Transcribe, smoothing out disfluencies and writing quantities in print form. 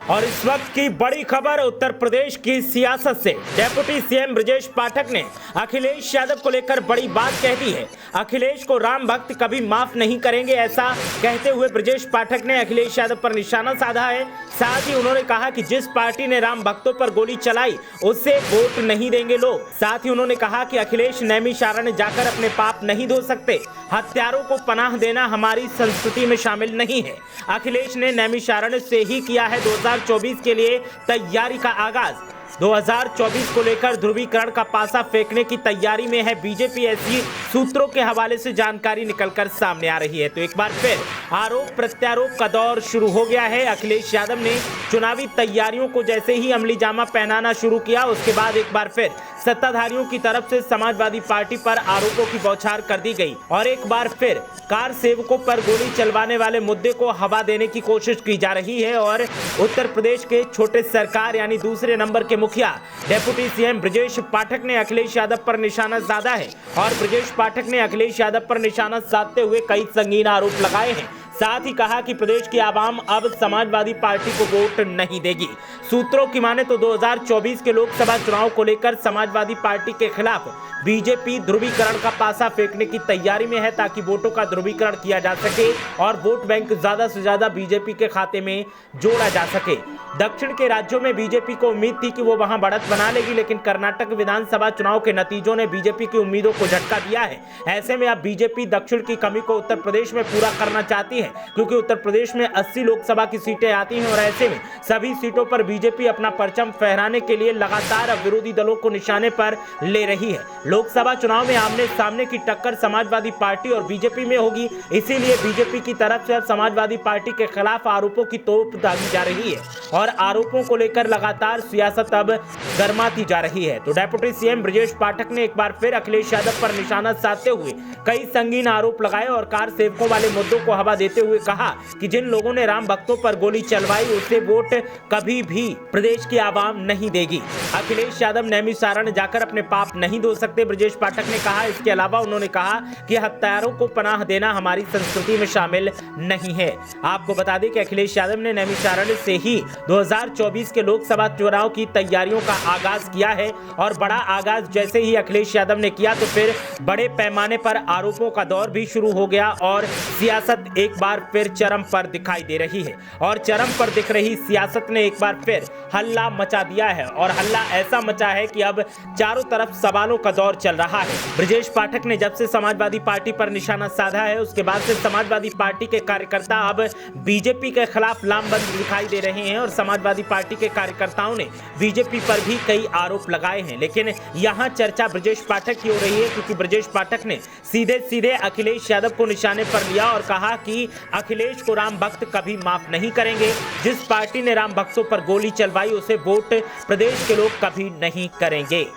और इस वक्त की बड़ी खबर उत्तर प्रदेश की सियासत से। डेप्यूटी सीएम ब्रजेश पाठक ने अखिलेश यादव को लेकर बड़ी बात कह दी है। अखिलेश को राम भक्त कभी माफ नहीं करेंगे, ऐसा कहते हुए ब्रजेश पाठक ने अखिलेश यादव पर निशाना साधा है। साथ ही उन्होंने कहा कि जिस पार्टी ने राम भक्तों पर गोली चलाई उससे वोट नहीं देंगे लोग। साथ ही उन्होंने कहा कि अखिलेश नैमिषारण्य जाकर अपने पाप नहीं धो सकते। हत्यारों को पनाह देना हमारी संस्कृति में शामिल नहीं है। अखिलेश ने नैमिषारण्य से ही किया है 2024 के लिए तैयारी का आगाज। 2024 को लेकर ध्रुवीकरण का पासा फेंकने की तैयारी में है बीजेपी, ऐसी सूत्रों के हवाले से जानकारी निकलकर सामने आ रही है। तो एक बार फिर आरोप प्रत्यारोप का दौर शुरू हो गया है। अखिलेश यादव ने चुनावी तैयारियों को जैसे ही अमली जामा पहनाना शुरू किया, उसके बाद एक बार फिर सत्ताधारियों की तरफ से समाजवादी पार्टी पर आरोपों की बौछार कर दी गई और एक बार फिर कार सेवकों पर गोली चलवाने वाले मुद्दे को हवा देने की कोशिश की जा रही है। और उत्तर प्रदेश के छोटे सरकार यानी दूसरे नंबर के मुखिया डेप्यूटी सीएम ब्रजेश पाठक ने अखिलेश यादव पर निशाना साधा है और ब्रजेश पाठक ने अखिलेश यादव पर निशाना साधते हुए कई संगीन आरोप लगाए हैं। साथ ही कहा कि प्रदेश की आवाम अब समाजवादी पार्टी को वोट नहीं देगी। सूत्रों की माने तो 2024 के लोकसभा चुनाव को लेकर समाजवादी पार्टी के खिलाफ बीजेपी ध्रुवीकरण का पासा फेंकने की तैयारी में है, ताकि वोटों का ध्रुवीकरण किया जा सके और वोट बैंक ज्यादा से ज्यादा बीजेपी के खाते में जोड़ा जा सके। दक्षिण के राज्यों में बीजेपी को उम्मीद थी कि वो वहां बढ़त बना लेगी, लेकिन कर्नाटक विधानसभा चुनाव के नतीजों ने बीजेपी की उम्मीदों को झटका दिया है। ऐसे में अब बीजेपी दक्षिण की कमी को उत्तर प्रदेश में पूरा करना चाहती है, क्योंकि उत्तर प्रदेश में 80 लोकसभा की सीटें आती हैं और ऐसे में सभी सीटों पर बीजेपी अपना परचम फहराने के लिए लगातार अब विरोधी दलों को निशाने पर ले रही है। लोकसभा चुनाव में आमने सामने की टक्कर समाजवादी पार्टी और बीजेपी में होगी, इसीलिए बीजेपी की तरफ से अब समाजवादी पार्टी के खिलाफ आरोपों की तोप दागी जा रही है और आरोपों को लेकर लगातार सियासत अब गर्माती जा रही है। तो डेप्यूटी सीएम ब्रजेश पाठक ने एक बार फिर अखिलेश यादव पर निशाना साधते हुए कई संगीन आरोप लगाए और कार सेवकों वाले मुद्दों को हवा देते हुए कहा कि जिन लोगों ने राम भक्तों पर गोली चलवाई उसे वोट कभी भी प्रदेश की आवाम नहीं देगी। अखिलेश यादव नैमिषारण्य जाकर अपने पाप नहीं धो सकते, ब्रजेश पाठक ने कहा। इसके अलावा उन्होंने कहा कि हत्यारों को पनाह देना हमारी संस्कृति में शामिल नहीं है। आपको बता दें कि अखिलेश यादव ने नैमिषारण्य से ही 2024 के लोकसभा चुनाव की तैयारियों का आगाज किया है और बड़ा आगाज जैसे ही अखिलेश यादव ने किया तो फिर बड़े पैमाने पर आरोपों का दौर भी शुरू हो गया और सियासत एक बार फिर चरम पर दिखाई दे रही है। और चरम पर दिख रही सियासत ने एक बार फिर हल्ला मचा दिया है और हल्ला ऐसा मचा है कि अब चारों तरफ सवालों का दौर चल रहा है। ब्रजेश पाठक ने जब से समाजवादी पार्टी पर निशाना साधा है उसके बाद से समाजवादी पार्टी के कार्यकर्ता अब बीजेपी के खिलाफ लामबंद दिखाई दे रहे हैं और समाजवादी पार्टी के कार्यकर्ताओं ने बीजेपी पर भी कई आरोप लगाए हैं। लेकिन यहां चर्चा ब्रजेश पाठक की हो रही है, क्योंकि ब्रजेश पाठक ने सीधे सीधे अखिलेश यादव को निशाने पर लिया और कहा कि अखिलेश को राम भक्त कभी माफ नहीं करेंगे। जिस पार्टी ने राम भक्तों पर गोली चलवाई उसे वोट प्रदेश के लोग कभी नहीं करेंगे।